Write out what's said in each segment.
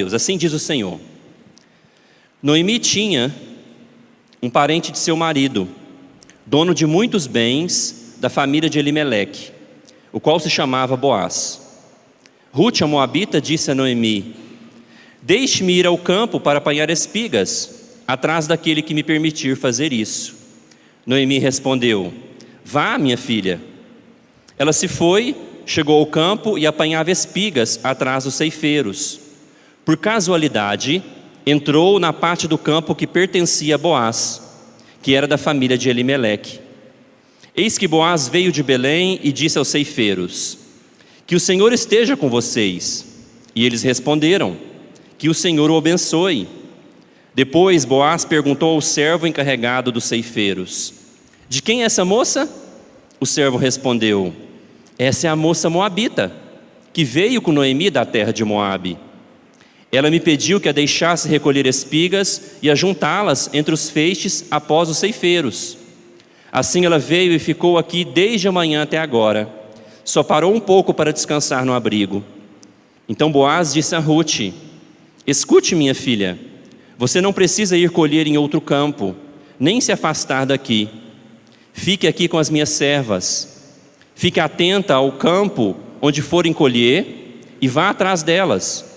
Deus, assim diz o Senhor. Noemi tinha um parente de seu marido, dono de muitos bens da família de Elimeleque, o qual se chamava Boaz. Rute, a moabita, disse a Noemi: deixe-me ir ao campo para apanhar espigas, atrás daquele que me permitir fazer isso. Noemi respondeu: vá, minha filha. Ela se foi, chegou ao campo e apanhava espigas atrás dos ceifeiros. Por casualidade, entrou na parte do campo que pertencia a Boaz, que era da família de Elimeleque. Eis que Boaz veio de Belém e disse aos ceifeiros: que o Senhor esteja com vocês. E eles responderam: que o Senhor o abençoe. Depois Boaz perguntou ao servo encarregado dos ceifeiros: de quem é essa moça? O servo respondeu: essa é a moça moabita, que veio com Noemi da terra de Moabe. Ela me pediu que a deixasse recolher espigas e ajuntá-las entre os feixes após os ceifeiros. Assim ela veio e ficou aqui desde a manhã até agora. Só parou um pouco para descansar no abrigo. Então Boaz disse a Rute: escute, minha filha, você não precisa ir colher em outro campo, nem se afastar daqui. Fique aqui com as minhas servas. Fique atenta ao campo onde forem colher e vá atrás delas.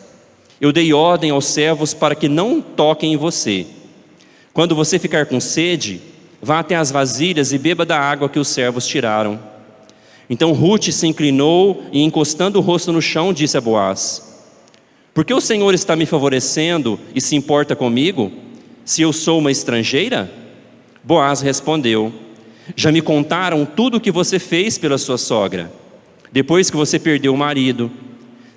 Eu dei ordem aos servos para que não toquem em você. Quando você ficar com sede, vá até as vasilhas e beba da água que os servos tiraram. Então Rute se inclinou e, encostando o rosto no chão, disse a Boaz: por que o Senhor está me favorecendo e se importa comigo, se eu sou uma estrangeira? Boaz respondeu: já me contaram tudo o que você fez pela sua sogra, depois que você perdeu o marido.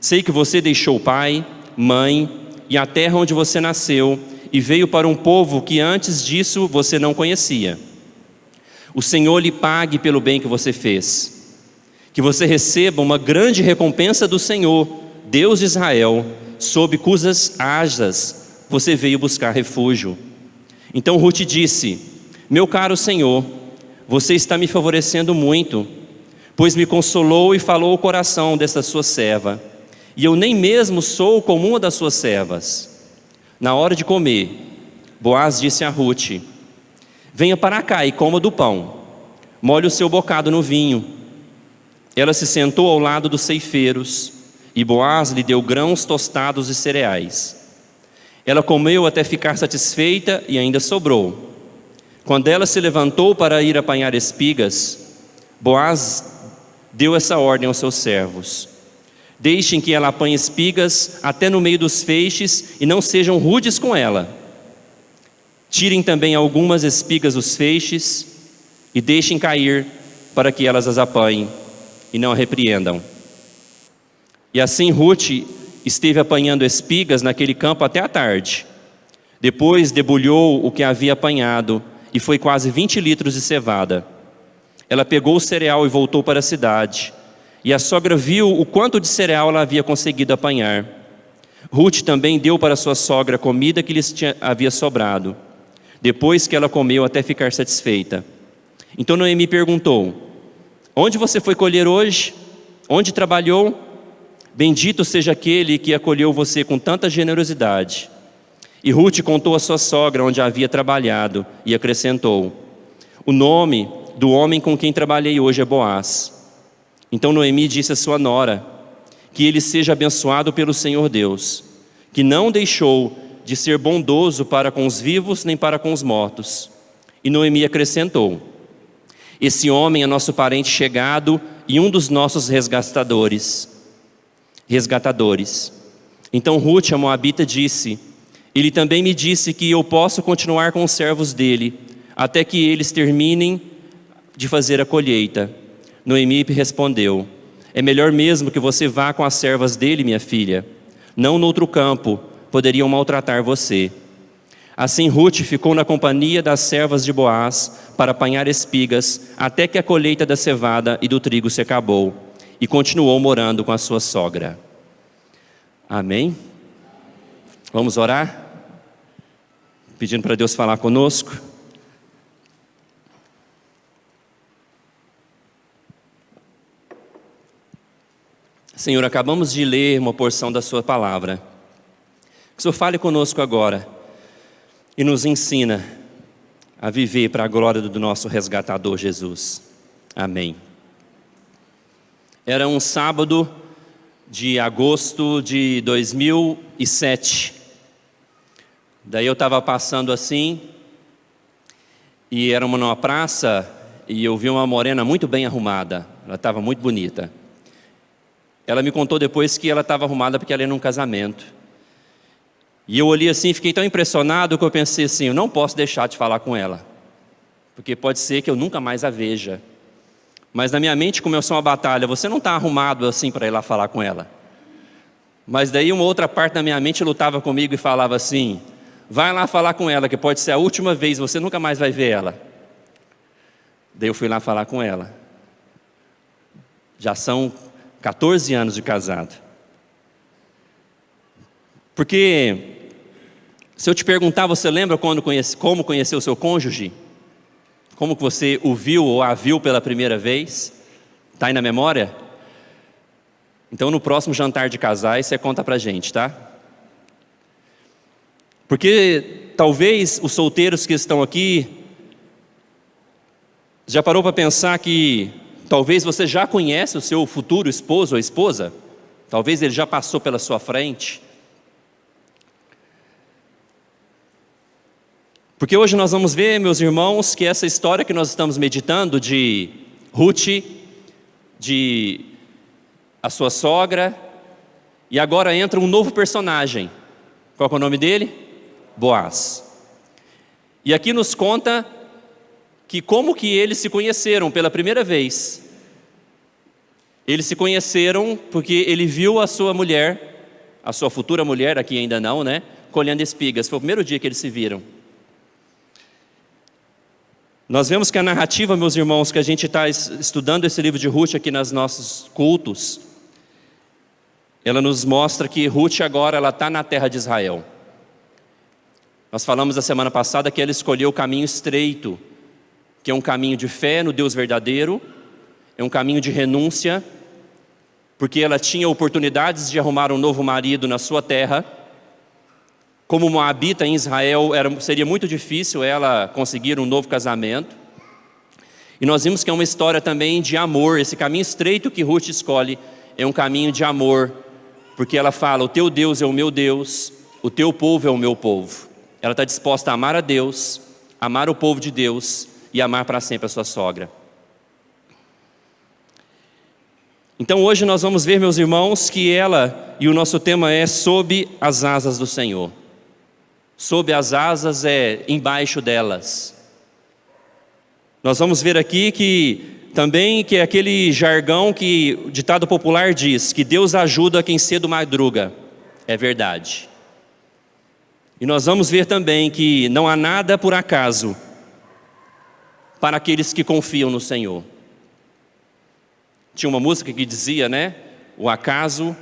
Sei que você deixou o pai, mãe e a terra onde você nasceu e veio para um povo que antes disso você não conhecia. O Senhor lhe pague pelo bem que você fez, que você receba uma grande recompensa do Senhor, Deus de Israel, sob cujas asas você veio buscar refúgio. Então Rute disse: meu caro Senhor, você está me favorecendo muito, pois me consolou e falou o coração desta sua serva, e eu nem mesmo sou como uma das suas servas. Na hora de comer, Boaz disse a Rute: venha para cá e coma do pão, molhe o seu bocado no vinho. Ela se sentou ao lado dos ceifeiros, e Boaz lhe deu grãos tostados e cereais. Ela comeu até ficar satisfeita e ainda sobrou. Quando ela se levantou para ir apanhar espigas, Boaz deu essa ordem aos seus servos: deixem que ela apanhe espigas até no meio dos feixes e não sejam rudes com ela. Tirem também algumas espigas dos feixes e deixem cair para que elas as apanhem e não a repreendam. E assim Rute esteve apanhando espigas naquele campo até a tarde. Depois debulhou o que havia apanhado e foi quase 20 litros de cevada. Ela pegou o cereal e voltou para a cidade. E a sogra viu o quanto de cereal ela havia conseguido apanhar. Rute também deu para sua sogra a comida que lhes havia sobrado, depois que ela comeu até ficar satisfeita. Então Noemi perguntou: onde você foi colher hoje? Onde trabalhou? Bendito seja aquele que acolheu você com tanta generosidade. E Rute contou à sua sogra onde havia trabalhado e acrescentou: o nome do homem com quem trabalhei hoje é Boaz. Então Noemi disse à sua nora: que ele seja abençoado pelo Senhor Deus, que não deixou de ser bondoso para com os vivos nem para com os mortos. E Noemi acrescentou: esse homem é nosso parente chegado e um dos nossos resgatadores. Então Rute, a moabita, disse: ele também me disse que eu posso continuar com os servos dele, até que eles terminem de fazer a colheita. Noemi respondeu: é melhor mesmo que você vá com as servas dele, minha filha. Não no outro campo, poderiam maltratar você. Assim Rute ficou na companhia das servas de Boaz para apanhar espigas, até que a colheita da cevada e do trigo se acabou, e continuou morando com a sua sogra. Amém? Vamos orar? Pedindo para Deus falar conosco. Senhor, acabamos de ler uma porção da sua palavra. Que o Senhor fale conosco agora e nos ensina a viver para a glória do nosso resgatador Jesus. Amém. Era um sábado de agosto de 2007. Daí eu estava passando assim, e era numa praça, e eu vi uma morena muito bem arrumada. Ela estava muito bonita. Ela me contou depois que ela estava arrumada porque ela ia num casamento. E eu olhei assim, fiquei tão impressionado que eu pensei assim, eu não posso deixar de falar com ela, porque pode ser que eu nunca mais a veja. Mas na minha mente começou uma batalha, você não está arrumado assim para ir lá falar com ela. Mas daí uma outra parte da minha mente lutava comigo e falava assim, vai lá falar com ela, que pode ser a última vez, você nunca mais vai ver ela. Daí eu fui lá falar com ela. Já são 14 anos de casado. Porque, se eu te perguntar, você lembra como conheceu o seu cônjuge? Como que você o viu ou a viu pela primeira vez? Está aí na memória? Então no próximo jantar de casais você conta pra gente, tá? Porque talvez os solteiros que estão aqui, já parou para pensar que talvez você já conhece o seu futuro esposo ou esposa? Talvez ele já passou pela sua frente. Porque hoje nós vamos ver, meus irmãos, que essa história que nós estamos meditando de Ruth, de a sua sogra, e agora entra um novo personagem. Qual é o nome dele? Boaz. E aqui nos conta que como que eles se conheceram pela primeira vez. Eles se conheceram porque ele viu a sua mulher, a sua futura mulher, aqui ainda não, né? Colhendo espigas. Foi o primeiro dia que eles se viram. Nós vemos que a narrativa, meus irmãos, que a gente está estudando esse livro de Ruth aqui nos nossos cultos, ela nos mostra que Ruth agora ela está na terra de Israel. Nós falamos a semana passada que ela escolheu o caminho estreito, que é um caminho de fé no Deus verdadeiro, é um caminho de renúncia, porque ela tinha oportunidades de arrumar um novo marido na sua terra. Como moabita em Israel, seria muito difícil ela conseguir um novo casamento. E nós vimos que é uma história também de amor. Esse caminho estreito que Ruth escolhe é um caminho de amor, porque ela fala, o teu Deus é o meu Deus, o teu povo é o meu povo. Ela está disposta a amar a Deus, amar o povo de Deus e amar para sempre a sua sogra. Então hoje nós vamos ver, meus irmãos, que ela, e o nosso tema é sob as asas do Senhor. Sob as asas é embaixo delas. Nós vamos ver aqui que também que é aquele jargão que o ditado popular diz, que Deus ajuda quem cedo madruga. É verdade. E nós vamos ver também que não há nada por acaso para aqueles que confiam no Senhor. Tinha uma música que dizia, né? O acaso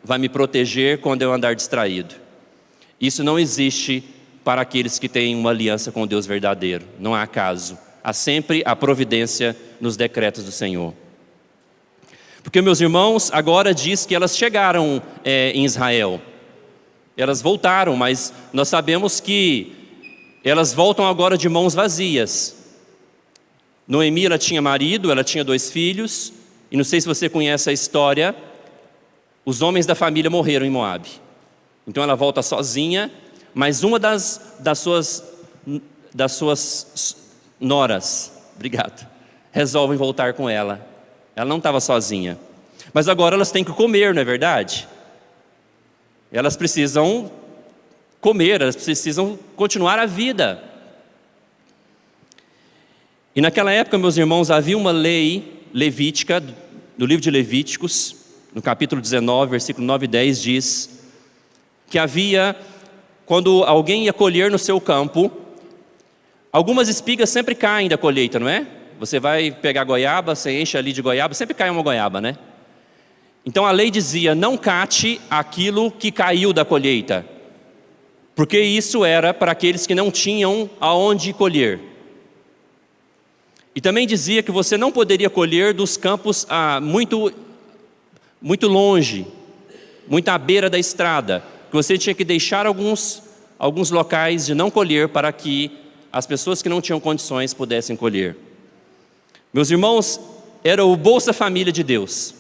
vai me proteger quando eu andar distraído. Isso não existe para aqueles que têm uma aliança com o Deus verdadeiro. Não há acaso. Há sempre a providência nos decretos do Senhor. Porque, meus irmãos, agora diz que elas chegaram em Israel. Elas voltaram, mas nós sabemos que elas voltam agora de mãos vazias. Noemi, ela tinha marido, ela tinha 2 filhos. E não sei se você conhece a história, os homens da família morreram em Moabe. Então ela volta sozinha, mas uma das suas noras, obrigado, resolvem voltar com ela. Ela não estava sozinha. Mas agora elas têm que comer, não é verdade? Elas precisam comer, elas precisam continuar a vida. E naquela época, meus irmãos, havia uma lei levítica, no livro de Levíticos, no capítulo 19, versículo 9 e 10, diz que havia, quando alguém ia colher no seu campo, algumas espigas sempre caem da colheita, não é? Você vai pegar goiaba, você enche ali de goiaba, sempre cai uma goiaba, né? Então a lei dizia, não cate aquilo que caiu da colheita, porque isso era para aqueles que não tinham aonde colher. E também dizia que você não poderia colher dos campos muito longe, muito à beira da estrada, que você tinha que deixar alguns locais de não colher para que as pessoas que não tinham condições pudessem colher. Meus irmãos, era o Bolsa Família de Deus,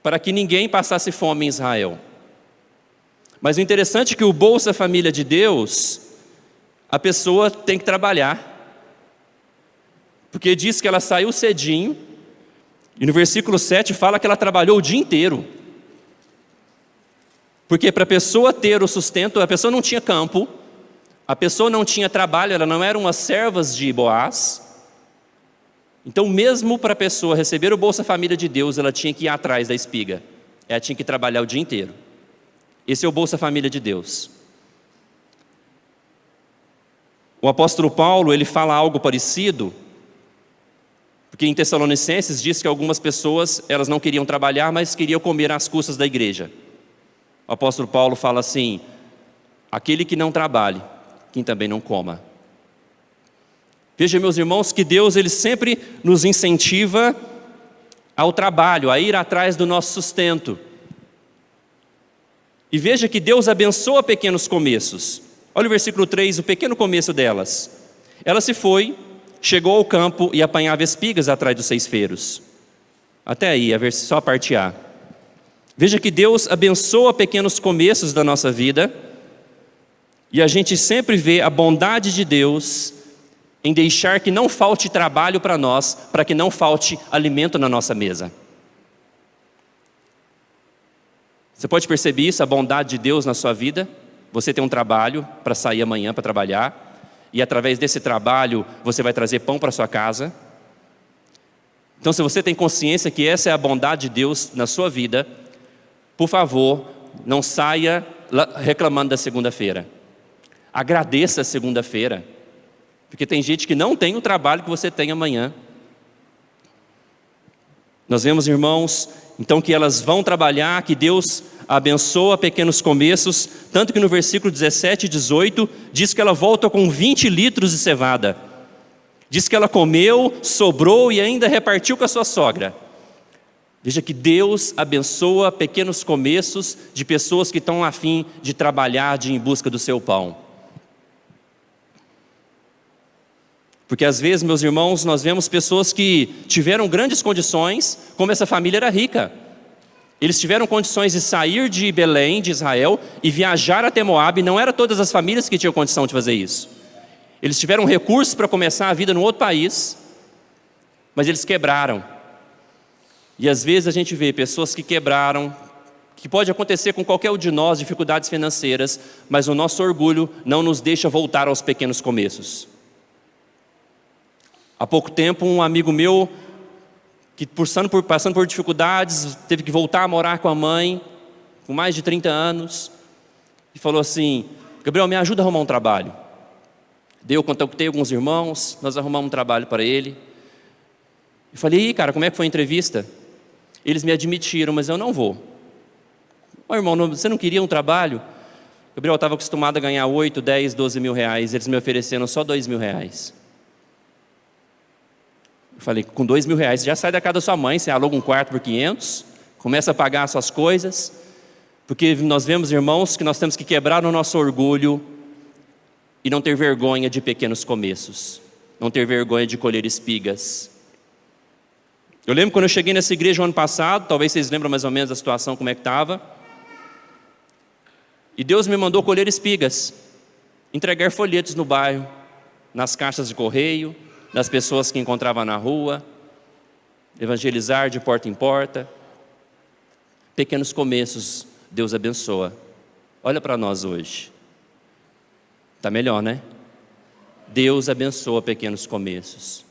para que ninguém passasse fome em Israel. Mas o interessante é que o Bolsa Família de Deus, a pessoa tem que trabalhar, porque diz que ela saiu cedinho, e no versículo 7 fala que ela trabalhou o dia inteiro. Porque para a pessoa ter o sustento, a pessoa não tinha campo, a pessoa não tinha trabalho, ela não era umas servas de Boaz. Então, mesmo para a pessoa receber o Bolsa Família de Deus, ela tinha que ir atrás da espiga. Ela tinha que trabalhar o dia inteiro. Esse é o Bolsa Família de Deus. O apóstolo Paulo, ele fala algo parecido, porque em Tessalonicenses diz que algumas pessoas, elas não queriam trabalhar, mas queriam comer às custas da igreja. O apóstolo Paulo fala assim: aquele que não trabalhe, quem também não coma. Veja, meus irmãos, que Deus ele sempre nos incentiva ao trabalho, a ir atrás do nosso sustento. E veja que Deus abençoa pequenos começos. Olha o versículo 3, o pequeno começo delas. Ela se foi, chegou ao campo e apanhava espigas atrás dos ceifeiros. Até aí, só a parte A. Veja que Deus abençoa pequenos começos da nossa vida, e a gente sempre vê a bondade de Deus em deixar que não falte trabalho para nós, para que não falte alimento na nossa mesa. Você pode perceber isso, a bondade de Deus na sua vida? Você tem um trabalho para sair amanhã para trabalhar, e através desse trabalho você vai trazer pão para sua casa. Então, se você tem consciência que essa é a bondade de Deus na sua vida, por favor, não saia reclamando da segunda-feira. Agradeça a segunda-feira, porque tem gente que não tem o trabalho que você tem amanhã. Nós vemos, irmãos, então que elas vão trabalhar, que Deus abençoa pequenos começos, tanto que no versículo 17 e 18 diz que ela volta com 20 litros de cevada. Diz que ela comeu, sobrou e ainda repartiu com a sua sogra. Veja que Deus abençoa pequenos começos de pessoas que estão a fim de trabalhar, de ir em busca do seu pão. Porque às vezes, meus irmãos, nós vemos pessoas que tiveram grandes condições, como essa família era rica. Eles tiveram condições de sair de Belém, de Israel, e viajar até Moabe. Não eram todas as famílias que tinham condição de fazer isso. Eles tiveram recursos para começar a vida no outro país, mas eles quebraram. E às vezes a gente vê pessoas que quebraram, que pode acontecer com qualquer um de nós, dificuldades financeiras, mas o nosso orgulho não nos deixa voltar aos pequenos começos. Há pouco tempo, um amigo meu, que passando por dificuldades, teve que voltar a morar com a mãe, com mais de 30 anos, e falou assim: Gabriel, me ajuda a arrumar um trabalho. Eu contactei alguns irmãos, nós arrumamos um trabalho para ele. Eu falei: e cara, como é que foi a entrevista? Eles me admitiram, mas eu não vou. Ô irmão, você não queria um trabalho? Gabriel, eu estava acostumado a ganhar 8, 10, 12 mil reais, eles me ofereceram só 2 mil reais. Eu falei: com 2 mil reais, você já sai da casa da sua mãe, você aluga um quarto por 500, começa a pagar as suas coisas, porque nós vemos, irmãos, que nós temos que quebrar o nosso orgulho e não ter vergonha de pequenos começos, não ter vergonha de colher espigas. Eu lembro quando eu cheguei nessa igreja no ano passado, talvez vocês lembram mais ou menos da situação, como é que estava, e Deus me mandou colher espigas, entregar folhetos no bairro, nas caixas de correio, das pessoas que encontrava na rua, evangelizar de porta em porta. Pequenos começos, Deus abençoa. Olha para nós hoje. Está melhor, né? Deus abençoa pequenos começos.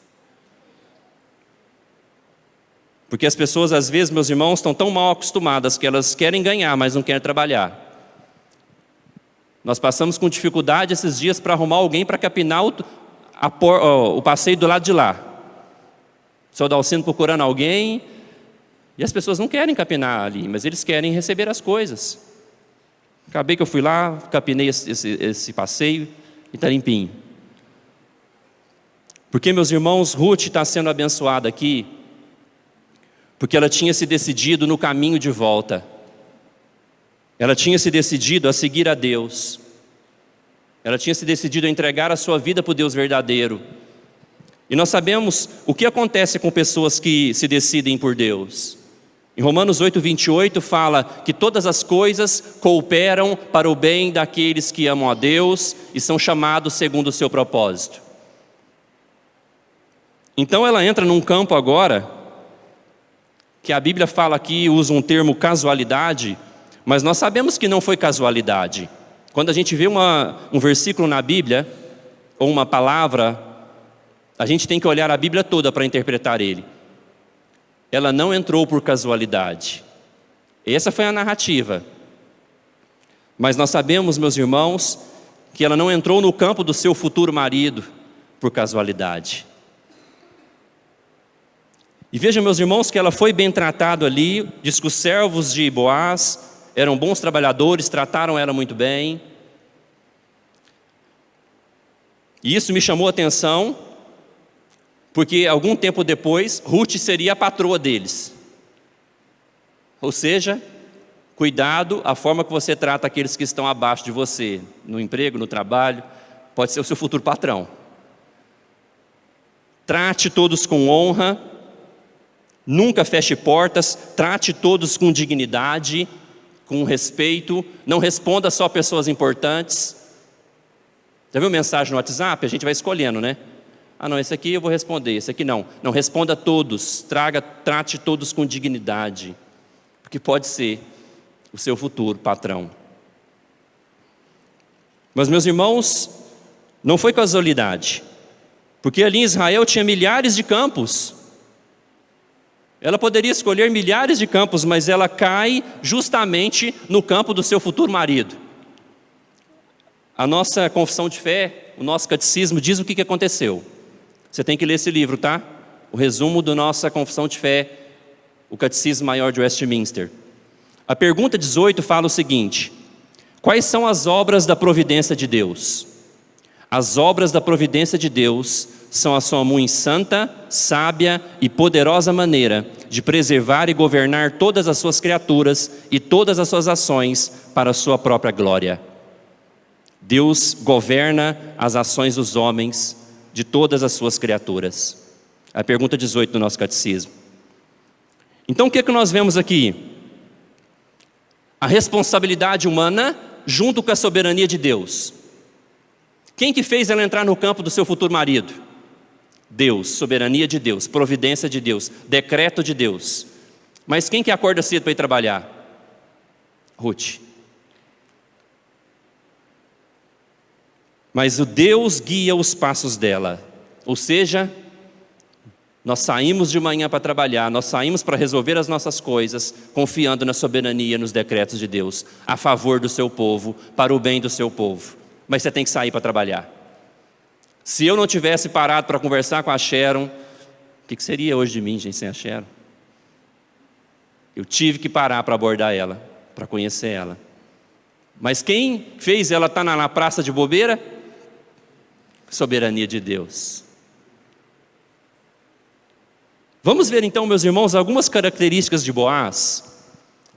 Porque as pessoas, às vezes, meus irmãos, estão tão mal acostumadas que elas querem ganhar, mas não querem trabalhar. Nós passamos com dificuldade esses dias para arrumar alguém para capinar o passeio do lado de lá. O seu Dalcino procurando alguém, e as pessoas não querem capinar ali, mas eles querem receber as coisas. Acabei que eu fui lá, capinei esse passeio e está limpinho. Porque, meus irmãos, Ruth está sendo abençoada aqui, porque ela tinha se decidido no caminho de volta. Ela tinha se decidido a seguir a Deus. Ela tinha se decidido a entregar a sua vida para o Deus verdadeiro. E nós sabemos o que acontece com pessoas que se decidem por Deus. Em Romanos 8:28 fala que todas as coisas cooperam para o bem daqueles que amam a Deus e são chamados segundo o seu propósito. Então ela entra num campo agora, que a Bíblia fala aqui, usa um termo casualidade, mas nós sabemos que não foi casualidade. Quando a gente vê um versículo na Bíblia, ou uma palavra, a gente tem que olhar a Bíblia toda para interpretar ele. Ela não entrou por casualidade. Essa foi a narrativa. Mas nós sabemos, meus irmãos, que ela não entrou no campo do seu futuro marido por casualidade. E vejam, meus irmãos, que ela foi bem tratada ali. Diz que os servos de Boaz eram bons trabalhadores, trataram ela muito bem. E isso me chamou a atenção, porque algum tempo depois, Ruth seria a patroa deles. Ou seja, cuidado a forma que você trata aqueles que estão abaixo de você, no emprego, no trabalho, pode ser o seu futuro patrão. Trate todos com honra, nunca feche portas, trate todos com dignidade, com respeito, não responda só a pessoas importantes. Já viu mensagem no WhatsApp? A gente vai escolhendo, né? Ah, não, esse aqui eu vou responder, esse aqui não. Não, responda a todos, trate todos com dignidade, porque pode ser o seu futuro patrão. Mas, meus irmãos, não foi casualidade, porque ali em Israel tinha milhares de campos. Ela poderia escolher milhares de campos, mas ela cai justamente no campo do seu futuro marido. A nossa confissão de fé, o nosso catecismo diz o que aconteceu. Você tem que ler esse livro, tá? O resumo da nossa confissão de fé, o Catecismo Maior de Westminster. A pergunta 18 fala o seguinte: quais são as obras da providência de Deus? As obras da providência de Deus são a sua muito santa, sábia e poderosa maneira de preservar e governar todas as suas criaturas e todas as suas ações para a sua própria glória. Deus governa as ações dos homens, de todas as suas criaturas. A pergunta 18 do nosso catecismo. Então o que nós vemos aqui? A responsabilidade humana junto com a soberania de Deus. Quem que fez ela entrar no campo do seu futuro marido? Deus, soberania de Deus, providência de Deus, decreto de Deus. Mas quem que acorda cedo para ir trabalhar? Ruth. Mas o Deus guia os passos dela. Ou seja, nós saímos de manhã para trabalhar, nós saímos para resolver as nossas coisas, confiando na soberania, nos decretos de Deus, a favor do seu povo, para o bem do seu povo. Mas você tem que sair para trabalhar. Se eu não tivesse parado para conversar com a Sharon, o que seria hoje de mim, gente, sem a Sharon? Eu tive que parar para abordar ela, para conhecer ela. Mas quem fez ela estar na praça de bobeira? Soberania de Deus. Vamos ver então, meus irmãos, algumas características de Boaz.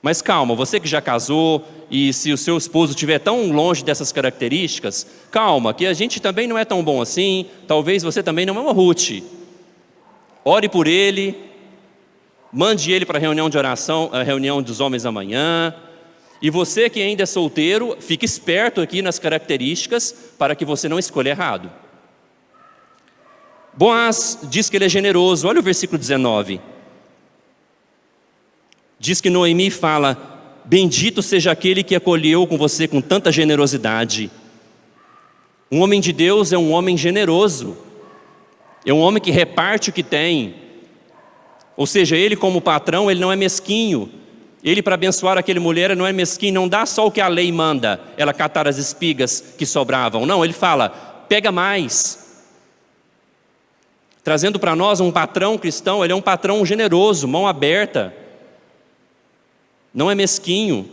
Mas calma, você que já casou, e se o seu esposo estiver tão longe dessas características, calma, que a gente também não é tão bom assim, talvez você também não é uma Ruth. Ore por ele, mande ele para a reunião de oração, a reunião dos homens amanhã. E você que ainda é solteiro, fique esperto aqui nas características, para que você não escolha errado. Boaz diz que ele é generoso, olha o versículo 19. Diz que Noemi fala: bendito seja aquele que acolheu com você com tanta generosidade. Um homem de Deus é um homem generoso, é um homem que reparte o que tem. Ou seja, ele como patrão, ele não é mesquinho. Ele, para abençoar aquela mulher, não é mesquinho, não dá só o que a lei manda, ela catar as espigas que sobravam. Não, ele fala: pega mais. Trazendo para nós um patrão cristão, ele é um patrão generoso, mão aberta. Não é mesquinho.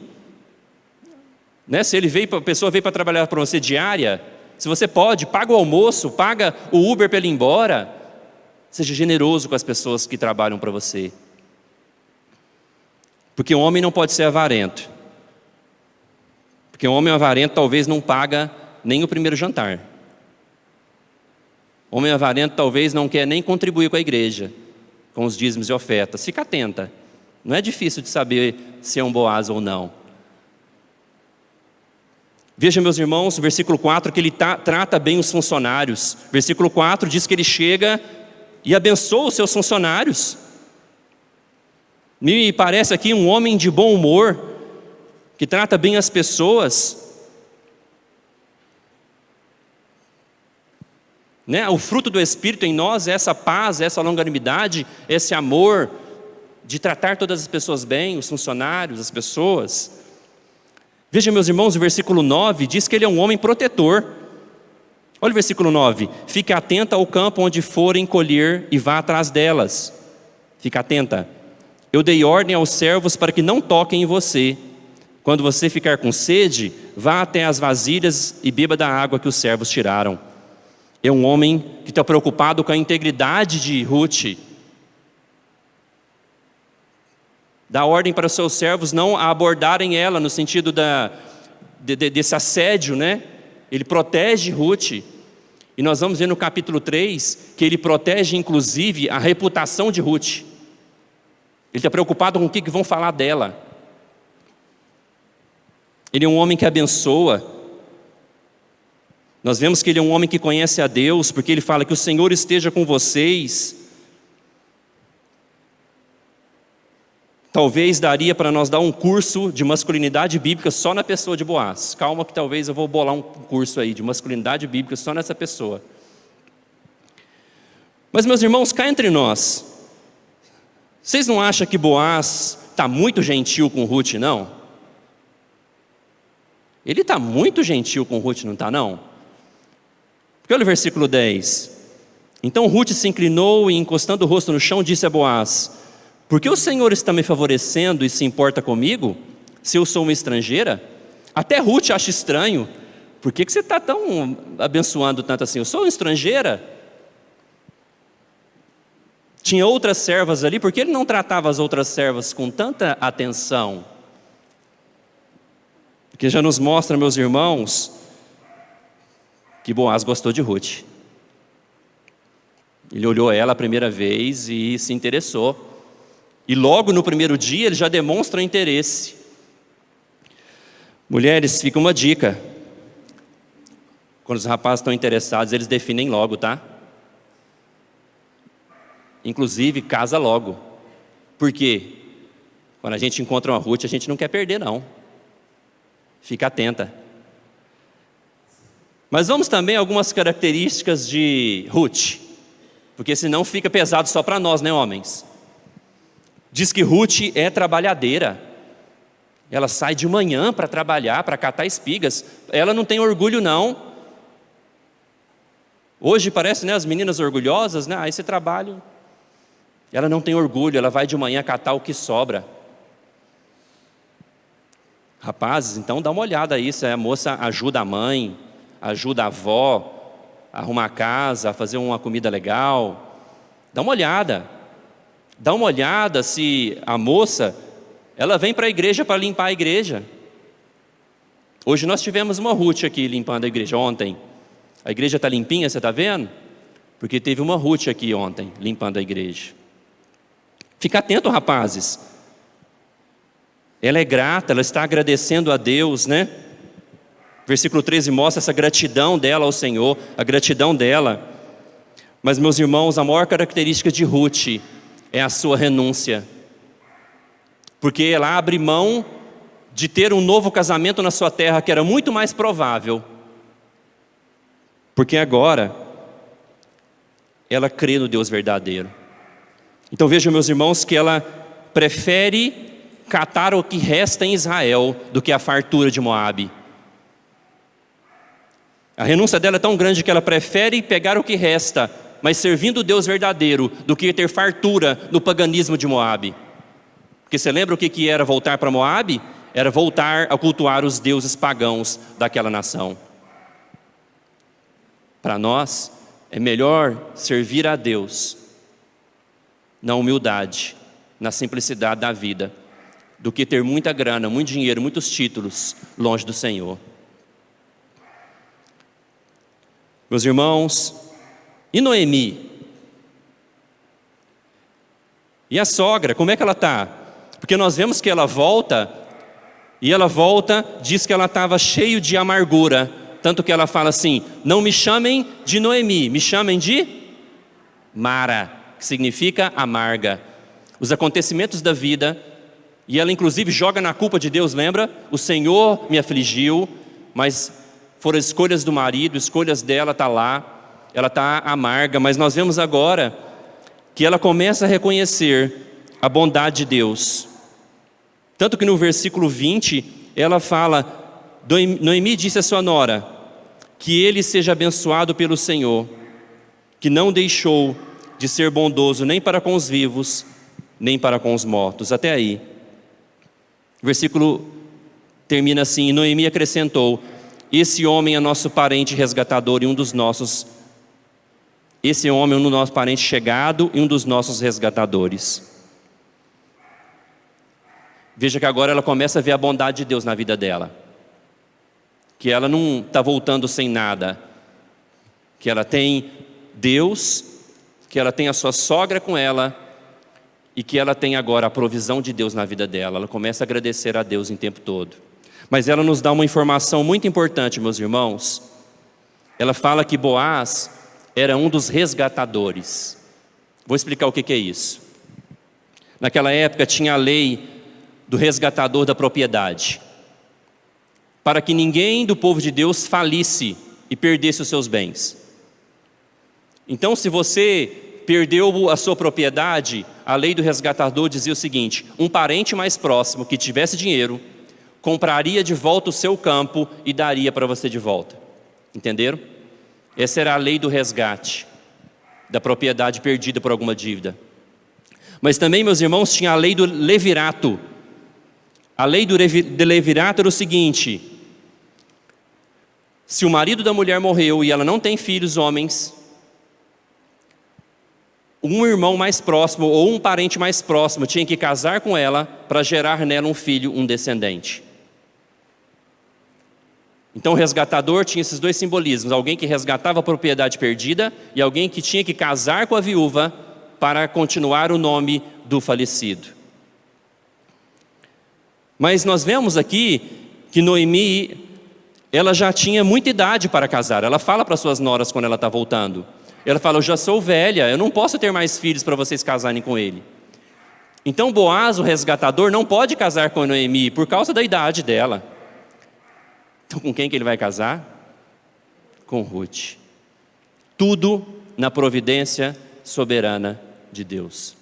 Né? Se a pessoa veio para trabalhar para você diária, se você pode, paga o almoço, paga o Uber para ele ir embora. Seja generoso com as pessoas que trabalham para você. Porque o homem não pode ser avarento. Porque um homem avarento talvez não paga nem o primeiro jantar. Homem avarento talvez não quer nem contribuir com a igreja, com os dízimos e ofertas. Fica atenta. Não é difícil de saber se é um Boaz ou não. Veja, meus irmãos, o versículo 4, que ele trata bem os funcionários. Versículo 4 diz que ele chega e abençoa os seus funcionários. Me parece aqui um homem de bom humor, que trata bem as pessoas. O fruto do Espírito em nós é essa paz, essa longanimidade, esse amor de tratar todas as pessoas bem, os funcionários, as pessoas. Veja, meus irmãos, o versículo 9 diz que ele é um homem protetor. Olha o versículo 9: fique atenta ao campo onde forem colher e vá atrás delas. Fica atenta. Eu dei ordem aos servos para que não toquem em você. Quando você ficar com sede, vá até as vasilhas e beba da água que os servos tiraram. É um homem que está preocupado com a integridade de Ruth. Dá ordem para os seus servos não abordarem ela no sentido desse assédio, Ele protege Ruth. E nós vamos ver no capítulo 3 que ele protege inclusive a reputação de Ruth. Ele está preocupado com o que vão falar dela. Ele é um homem que abençoa. Nós vemos que ele é um homem que conhece a Deus, porque ele fala que o Senhor esteja com vocês. Talvez daria para nós dar um curso de masculinidade bíblica só na pessoa de Boaz. Calma que talvez eu vou bolar um curso aí de masculinidade bíblica só nessa pessoa. Mas, meus irmãos, cá entre nós, vocês não acham que Boaz está muito gentil com Ruth, não? Ele está muito gentil com Ruth, não está, não? Porque olha o versículo 10. Então Ruth se inclinou e, encostando o rosto no chão, disse a Boaz: por que o Senhor está me favorecendo e se importa comigo, se eu sou uma estrangeira? Até Ruth acha estranho. Por que você está tão abençoando tanto assim? Eu sou uma estrangeira. Tinha outras servas ali, por que ele não tratava as outras servas com tanta atenção? Porque já nos mostra, meus irmãos, que Boaz gostou de Ruth. Ele olhou ela a primeira vez e se interessou. E logo no primeiro dia ele já demonstra interesse. Mulheres, fica uma dica. Quando os rapazes estão interessados, eles definem logo, tá? Inclusive, casa logo. Por quê? Quando a gente encontra uma Ruth, a gente não quer perder, não. Fica atenta. Mas vamos também a algumas características de Ruth, porque senão fica pesado só para nós, homens? Diz que Ruth é trabalhadeira. Ela sai de manhã para trabalhar, para catar espigas. Ela não tem orgulho, não. Hoje parece, as meninas orgulhosas, aí esse trabalho. Ela não tem orgulho, ela vai de manhã catar o que sobra. Rapazes, então dá uma olhada aí, se a moça ajuda a mãe, ajuda a avó, a arrumar a casa, a fazer uma comida legal. Dá uma olhada. Dá uma olhada se a moça, ela vem para a igreja para limpar a igreja. Hoje nós tivemos uma Ruth aqui limpando a igreja, ontem. A igreja está limpinha, você está vendo? Porque teve uma Ruth aqui ontem, limpando a igreja. Fica atento, rapazes. Ela é grata, ela está agradecendo a Deus, Versículo 13 mostra essa gratidão dela ao Senhor, a gratidão dela. Mas, meus irmãos, a maior característica de Ruth é a sua renúncia. Porque ela abre mão de ter um novo casamento na sua terra, que era muito mais provável. Porque agora, ela crê no Deus verdadeiro. Então vejam, meus irmãos, que ela prefere catar o que resta em Israel do que a fartura de Moabe. A renúncia dela é tão grande que ela prefere pegar o que resta, mas servindo o Deus verdadeiro, do que ter fartura no paganismo de Moabe. Porque você lembra o que era voltar para Moabe? Era voltar a cultuar os deuses pagãos daquela nação. Para nós, é melhor servir a Deus na humildade, na simplicidade da vida, do que ter muita grana, muito dinheiro, muitos títulos longe do Senhor. Meus irmãos, e Noemi? E a sogra, como é que ela está? Porque nós vemos que ela volta, e ela volta, diz que ela estava cheio de amargura, tanto que ela fala assim: não me chamem de Noemi, me chamem de Mara, que significa amarga. Os acontecimentos da vida, e ela inclusive joga na culpa de Deus, lembra? O Senhor me afligiu, mas foram escolhas do marido, escolhas dela, está lá, ela está amarga, mas nós vemos agora que ela começa a reconhecer a bondade de Deus. Tanto que no versículo 20, ela fala: Noemi disse à sua nora, que ele seja abençoado pelo Senhor, que não deixou de ser bondoso nem para com os vivos, nem para com os mortos. Até aí. O versículo termina assim: e Noemi acrescentou: esse homem é nosso parente resgatador e um dos nossos. Esse homem é um do nosso parente chegado e um dos nossos resgatadores. Veja que agora ela começa a ver a bondade de Deus na vida dela. Que ela não está voltando sem nada. Que ela tem Deus, que ela tem a sua sogra com ela, e que ela tem agora a provisão de Deus na vida dela. Ela começa a agradecer a Deus em tempo todo. Mas ela nos dá uma informação muito importante, meus irmãos. Ela fala que Boaz era um dos resgatadores. Vou explicar o que é isso. Naquela época tinha a lei do resgatador da propriedade, para que ninguém do povo de Deus falisse e perdesse os seus bens. Então, se você perdeu a sua propriedade, a lei do resgatador dizia o seguinte: um parente mais próximo que tivesse dinheiro, compraria de volta o seu campo e daria para você de volta. Entenderam? Essa era a lei do resgate, da propriedade perdida por alguma dívida. Mas também, meus irmãos, tinha a lei do levirato. A lei do levirato era o seguinte: se o marido da mulher morreu e ela não tem filhos homens, um irmão mais próximo ou um parente mais próximo tinha que casar com ela para gerar nela um filho, um descendente. Então o resgatador tinha esses dois simbolismos: alguém que resgatava a propriedade perdida e alguém que tinha que casar com a viúva para continuar o nome do falecido. Mas nós vemos aqui que Noemi, ela já tinha muita idade para casar. Ela fala para suas noras quando ela está voltando. Ela fala: eu já sou velha, eu não posso ter mais filhos para vocês casarem com ele. Então Boaz, o resgatador, não pode casar com Noemi por causa da idade dela. Então com quem que ele vai casar? Com Ruth. Tudo na providência soberana de Deus.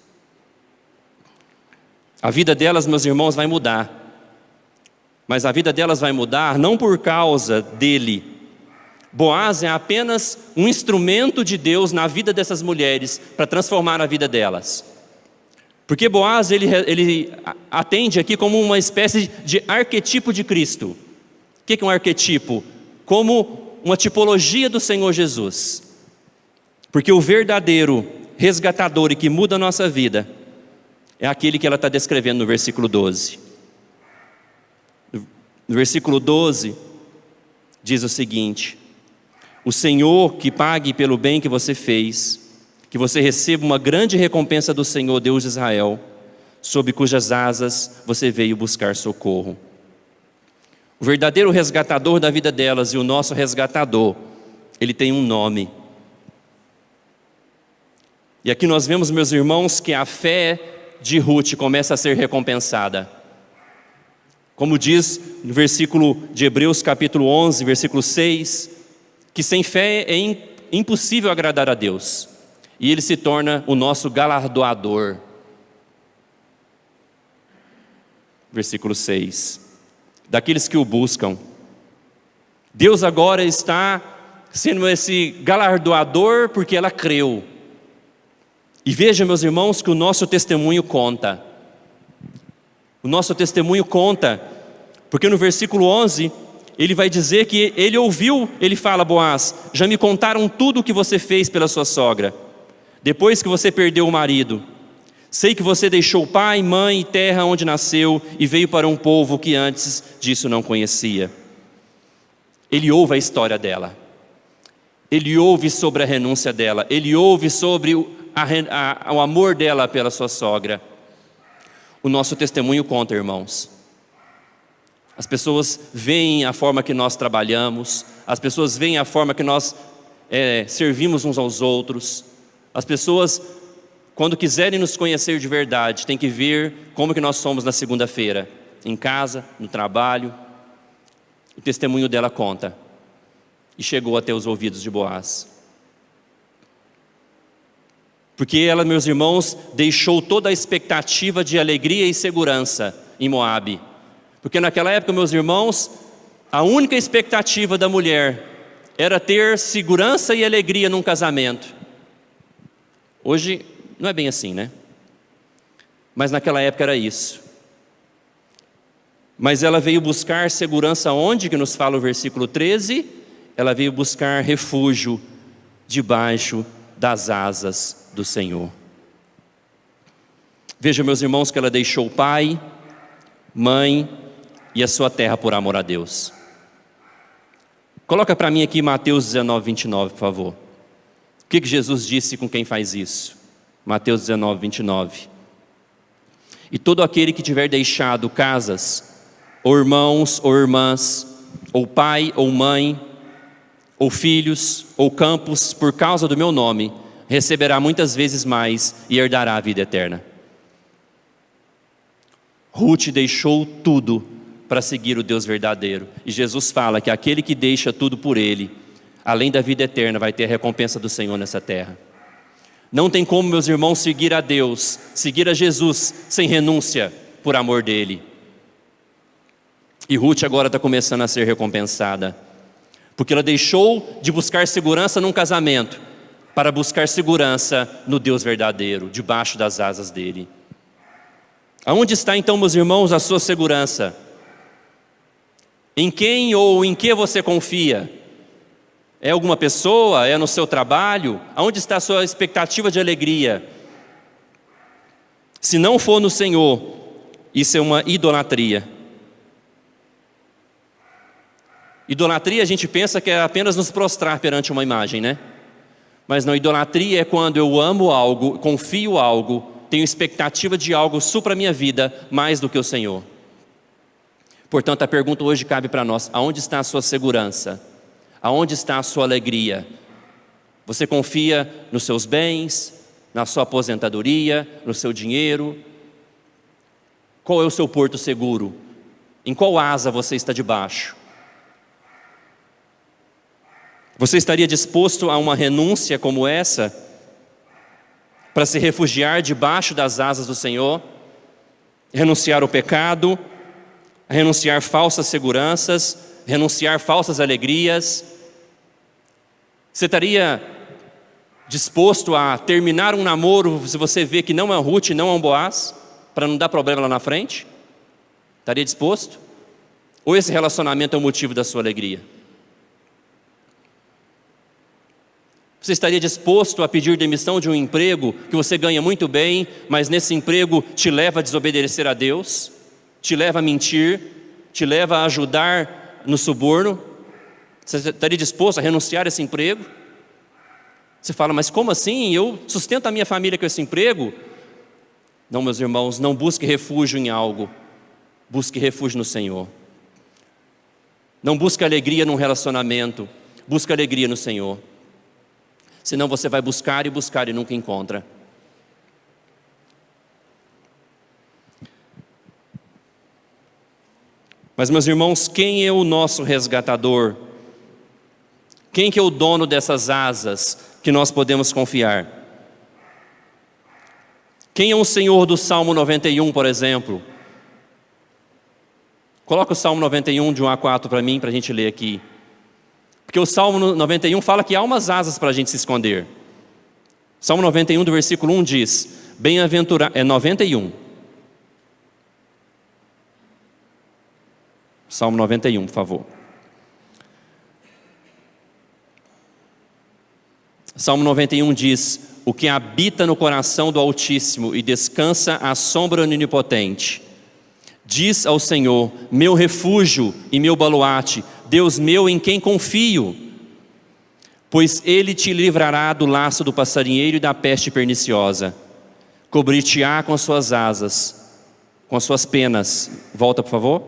A vida delas, meus irmãos, vai mudar. Mas a vida delas vai mudar não por causa dele. Boaz é apenas um instrumento de Deus na vida dessas mulheres para transformar a vida delas. Porque Boaz, ele atende aqui como uma espécie de arquetipo de Cristo. O que é um arquetipo? Como uma tipologia do Senhor Jesus. Porque o verdadeiro resgatador e que muda a nossa vida é aquele que ela está descrevendo no versículo 12. No versículo 12, diz o seguinte: o Senhor que pague pelo bem que você fez, que você receba uma grande recompensa do Senhor, Deus de Israel, sob cujas asas você veio buscar socorro. O verdadeiro resgatador da vida delas e o nosso resgatador, ele tem um nome. E aqui nós vemos, meus irmãos, que a fé de Ruth começa a ser recompensada. Como diz no versículo de Hebreus capítulo 11, versículo 6, que sem fé é impossível agradar a Deus. E Ele se torna o nosso galardoador. Versículo 6, daqueles que o buscam. Deus agora está sendo esse galardoador porque ela creu. E veja, meus irmãos, que o nosso testemunho conta. O nosso testemunho conta, porque no versículo 11, ele vai dizer que ele ouviu, ele fala: Boaz, já me contaram tudo o que você fez pela sua sogra, depois que você perdeu o marido. Sei que você deixou pai, mãe e terra onde nasceu e veio para um povo que antes disso não conhecia. Ele ouve a história dela. Ele ouve sobre a renúncia dela. Ele ouve sobre o amor dela pela sua sogra. O nosso testemunho conta, irmãos. As pessoas veem a forma que nós trabalhamos. As pessoas veem a forma que nós servimos uns aos outros. As pessoas, quando quiserem nos conhecer de verdade, têm que ver como que nós somos na segunda-feira, em casa, no trabalho. O testemunho dela conta. E chegou até os ouvidos de Boaz. Porque ela, meus irmãos, deixou toda a expectativa de alegria e segurança em Moabe. Porque naquela época, meus irmãos, a única expectativa da mulher era ter segurança e alegria num casamento. Hoje não é bem assim, né? Mas naquela época era isso. Mas ela veio buscar segurança onde? Que nos fala o versículo 13. Ela veio buscar refúgio debaixo das asas do Senhor. Veja, meus irmãos, que ela deixou o pai, mãe e a sua terra por amor a Deus. Coloca para mim aqui Mateus 19, 29, por favor. O que Jesus disse com quem faz isso? Mateus 19, 29. E todo aquele que tiver deixado casas, ou irmãos, ou irmãs, ou pai, ou mãe, ou filhos, ou campos, por causa do meu nome, receberá muitas vezes mais e herdará a vida eterna. Ruth deixou tudo para seguir o Deus verdadeiro. E Jesus fala que aquele que deixa tudo por Ele, além da vida eterna, vai ter a recompensa do Senhor nessa terra. Não tem como, meus irmãos, seguir a Deus, seguir a Jesus, sem renúncia por amor dEle. E Ruth agora está começando a ser recompensada. Porque ela deixou de buscar segurança num casamento para buscar segurança no Deus verdadeiro, debaixo das asas dEle. Aonde está então, meus irmãos, a sua segurança? Em quem ou em que você confia? É alguma pessoa? É no seu trabalho? Aonde está a sua expectativa de alegria? Se não for no Senhor, isso é uma idolatria. Idolatria a gente pensa que é apenas nos prostrar perante uma imagem, né? Mas não, idolatria é quando eu amo algo, confio algo, tenho expectativa de algo supra a minha vida mais do que o Senhor. Portanto, a pergunta hoje cabe para nós: aonde está a sua segurança? Aonde está a sua alegria? Você confia nos seus bens, na sua aposentadoria, no seu dinheiro? Qual é o seu porto seguro? Em qual asa você está debaixo? Você estaria disposto a uma renúncia como essa, para se refugiar debaixo das asas do Senhor? Renunciar ao pecado, renunciar falsas seguranças, renunciar falsas alegrias? Você estaria disposto a terminar um namoro se você vê que não é um Ruth, não é um Boaz, para não dar problema lá na frente? Estaria disposto? Ou esse relacionamento é o motivo da sua alegria? Você estaria disposto a pedir demissão de um emprego que você ganha muito bem, mas nesse emprego te leva a desobedecer a Deus, te leva a mentir, te leva a ajudar no suborno? Você estaria disposto a renunciar a esse emprego? Você fala, mas como assim? Eu sustento a minha família com esse emprego? Não, meus irmãos, não busque refúgio em algo, busque refúgio no Senhor. Não busque alegria num relacionamento, busque alegria no Senhor. Senão você vai buscar e nunca encontra. Mas, meus irmãos, quem é o nosso resgatador? Quem que é o dono dessas asas que nós podemos confiar? Quem é o Senhor do Salmo 91, por exemplo? Coloca o Salmo 91 de 1 a 4 para mim, para a gente ler aqui. Porque o Salmo 91 fala que há umas asas para a gente se esconder. Salmo 91 do versículo 1 diz, bem-aventurado, 91. Salmo 91, por favor. Salmo 91 diz, o que habita no coração do Altíssimo e descansa à sombra do Onipotente. Diz ao Senhor: meu refúgio e meu baluarte, Deus meu em quem confio. Pois Ele te livrará do laço do passarinheiro e da peste perniciosa. Cobrir-te-á com suas asas, com suas penas. Volta, por favor.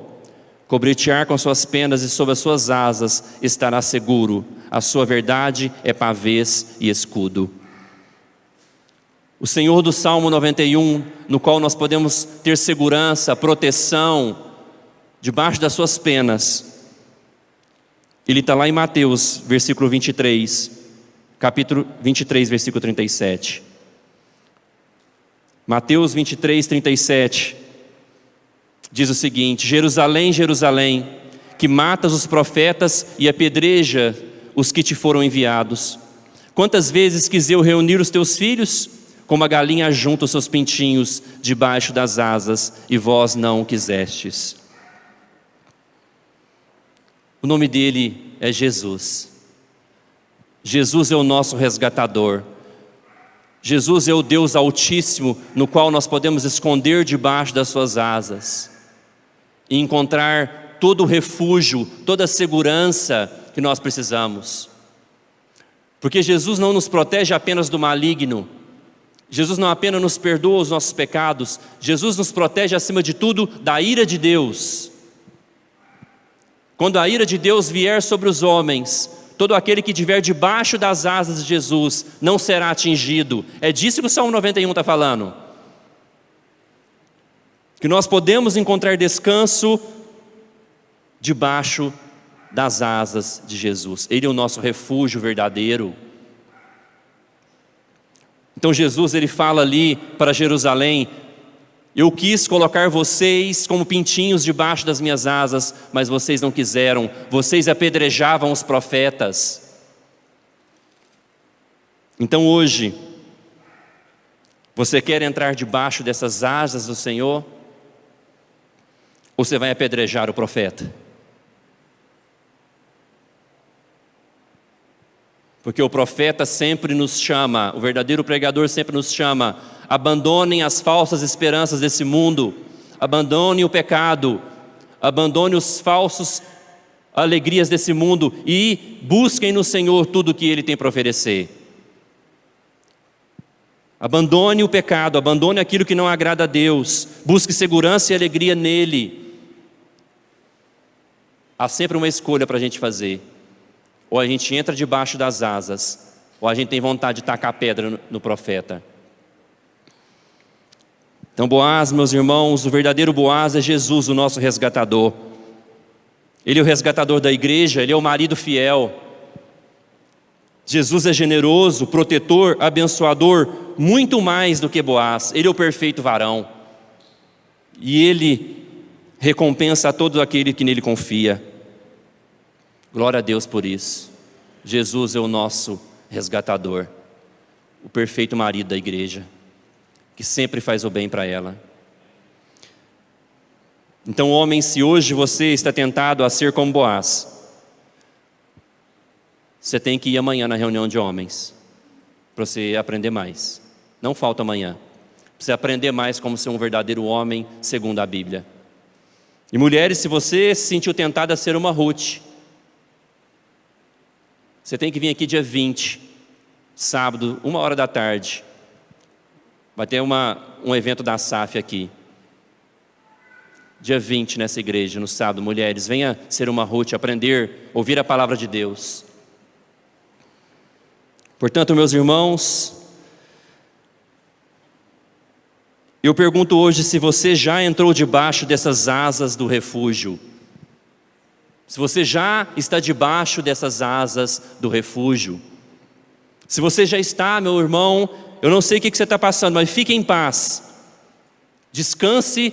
Cobrir-te-á com suas penas e sob as suas asas estará seguro. A sua verdade é pavês e escudo. O Senhor do Salmo 91, no qual nós podemos ter segurança, proteção, debaixo das suas penas. Ele está lá em Mateus, versículo 23, capítulo 23, versículo 37. Mateus 23, 37, diz o seguinte: Jerusalém, Jerusalém, que matas os profetas e apedreja os que te foram enviados. Quantas vezes quis eu reunir os teus filhos, como a galinha junta os seus pintinhos debaixo das asas, e vós não o quisestes. O nome dele é Jesus. Jesus é o nosso resgatador. Jesus é o Deus Altíssimo, no qual nós podemos esconder debaixo das suas asas e encontrar todo o refúgio, toda a segurança que nós precisamos. Porque Jesus não nos protege apenas do maligno. Jesus não apenas nos perdoa os nossos pecados, Jesus nos protege acima de tudo da ira de Deus. Quando a ira de Deus vier sobre os homens, todo aquele que estiver debaixo das asas de Jesus não será atingido. É disso que o Salmo 91 está falando. Que nós podemos encontrar descanso debaixo das asas de Jesus. Ele é o nosso refúgio verdadeiro. Então Jesus, ele fala ali para Jerusalém: eu quis colocar vocês como pintinhos debaixo das minhas asas, mas vocês não quiseram, vocês apedrejavam os profetas. Então hoje, você quer entrar debaixo dessas asas do Senhor? Ou você vai apedrejar o profeta? Porque o profeta sempre nos chama, o verdadeiro pregador sempre nos chama: abandonem as falsas esperanças desse mundo, abandonem o pecado, abandonem os falsos alegrias desse mundo e busquem no Senhor tudo o que Ele tem para oferecer. Abandone o pecado, abandone aquilo que não agrada a Deus, busque segurança e alegria nele. Há sempre uma escolha para a gente fazer. Ou a gente entra debaixo das asas, ou a gente tem vontade de tacar pedra no profeta. Então Boaz, meus irmãos, o verdadeiro Boaz é Jesus, o nosso resgatador. Ele é o resgatador da igreja, ele é o marido fiel. Jesus é generoso, protetor, abençoador, muito mais do que Boaz. Ele é o perfeito varão. E ele recompensa a todo aquele que nele confia. Glória a Deus por isso. Jesus é o nosso resgatador, o perfeito marido da igreja, que sempre faz o bem para ela. Então, homem, se hoje você está tentado a ser como Boaz, você tem que ir amanhã na reunião de homens, para você aprender mais. Não falta amanhã, para você aprender mais como ser um verdadeiro homem segundo a Bíblia. E mulheres, se você se sentiu tentada a ser uma Ruth, você tem que vir aqui dia 20, sábado, 1h da tarde. Vai ter um evento da SAF aqui. Dia 20 nessa igreja, no sábado. Mulheres, venha ser uma Ruth, aprender, ouvir a palavra de Deus. Portanto, meus irmãos, eu pergunto hoje se você já entrou debaixo dessas asas do refúgio. Se você já está debaixo dessas asas do refúgio. Se você já está, meu irmão, eu não sei o que você está passando, mas fique em paz. Descanse,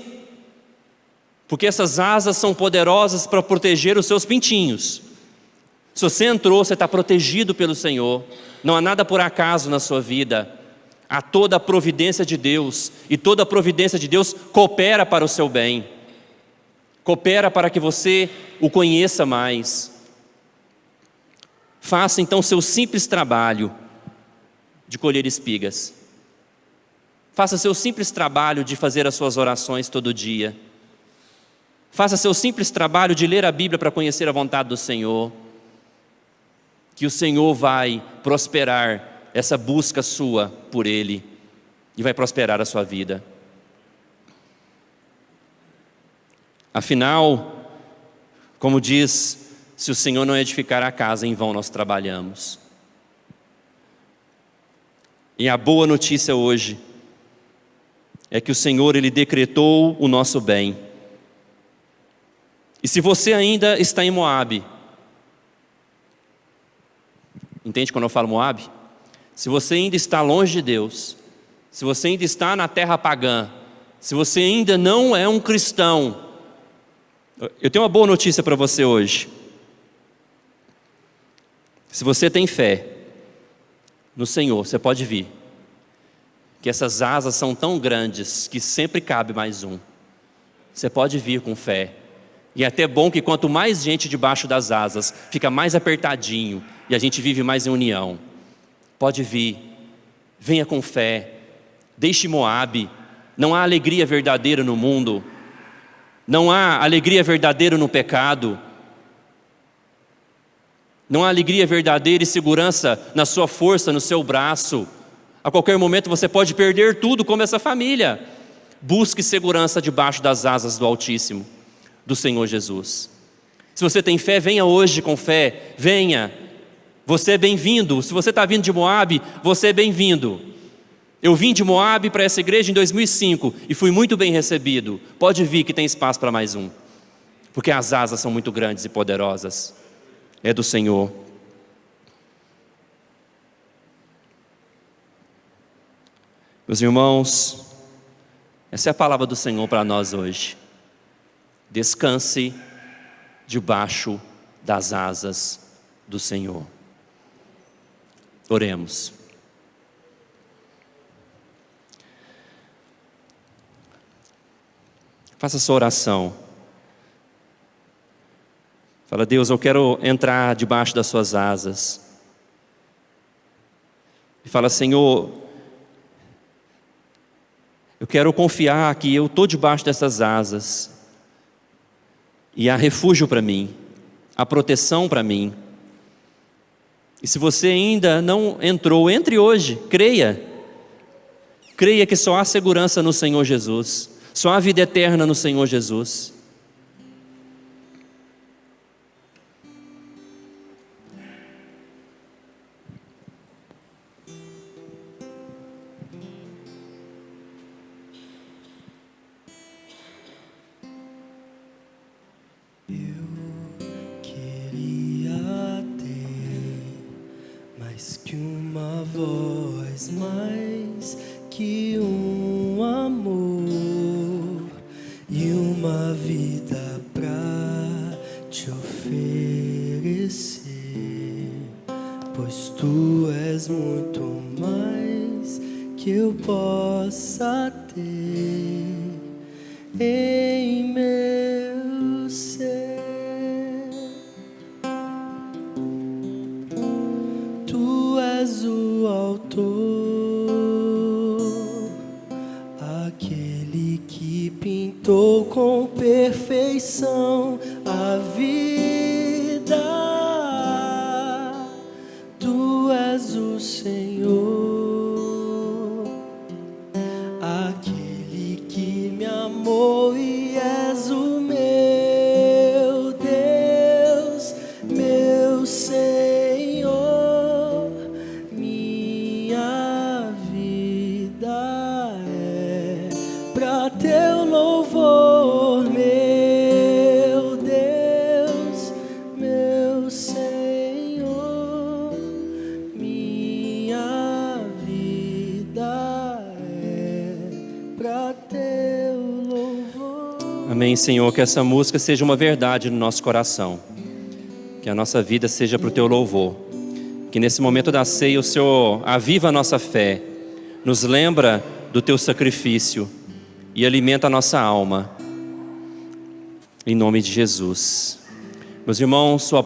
porque essas asas são poderosas para proteger os seus pintinhos. Se você entrou, você está protegido pelo Senhor. Não há nada por acaso na sua vida. Há toda a providência de Deus. E toda a providência de Deus coopera para o seu bem. Coopera para que você o conheça mais. Faça então seu simples trabalho de colher espigas. Faça seu simples trabalho de fazer as suas orações todo dia. Faça seu simples trabalho de ler a Bíblia para conhecer a vontade do Senhor. Que o Senhor vai prosperar essa busca sua por Ele e vai prosperar a sua vida. Afinal, como diz, se o Senhor não edificar a casa, em vão nós trabalhamos. E a boa notícia hoje é que o Senhor, Ele decretou o nosso bem. E se você ainda está em Moabe, entende quando eu falo Moabe? Se você ainda está longe de Deus, se você ainda está na terra pagã, se você ainda não é um cristão, eu tenho uma boa notícia para você hoje. Se você tem fé no Senhor, você pode vir. Que essas asas são tão grandes que sempre cabe mais um. Você pode vir com fé. E é até bom que quanto mais gente debaixo das asas, fica mais apertadinho e a gente vive mais em união. Pode vir, venha com fé, deixe Moabe. Não há alegria verdadeira no mundo, não há alegria verdadeira no pecado, não há alegria verdadeira e segurança na sua força, no seu braço. A qualquer momento você pode perder tudo, como essa família. Busque segurança debaixo das asas do Altíssimo, do Senhor Jesus. Se você tem fé, venha hoje com fé, venha. Você é bem-vindo. Se você está vindo de Moabe, você é bem-vindo. Eu vim de Moabe para essa igreja em 2005 e fui muito bem recebido. Pode vir que tem espaço para mais um, porque as asas são muito grandes e poderosas. É do Senhor. Meus irmãos, essa é a palavra do Senhor para nós hoje. Descanse debaixo das asas do Senhor. Oremos. Faça sua oração. Fala, Deus, eu quero entrar debaixo das suas asas. E fala, Senhor, eu quero confiar que eu estou debaixo dessas asas. E há refúgio para mim, há proteção para mim. E se você ainda não entrou, entre hoje, creia. Creia que só há segurança no Senhor Jesus. Só há vida eterna no Senhor Jesus. Voz mais que um amor e uma vida pra te oferecer, pois tu és muito mais que eu possa ter em meu ser. Tu és o autor, aquele que pintou com perfeição a vida. Tu és o Senhor, aquele que me amou e és o meu Deus, meu Senhor. Teu louvor, meu Deus, meu Senhor, minha vida é pra teu louvor. Amém, Senhor, que essa música seja uma verdade no nosso coração, que a nossa vida seja para o teu louvor, que nesse momento da ceia o Senhor aviva a nossa fé, nos lembra do teu sacrifício e alimenta a nossa alma, em nome de Jesus. Meus irmãos, sua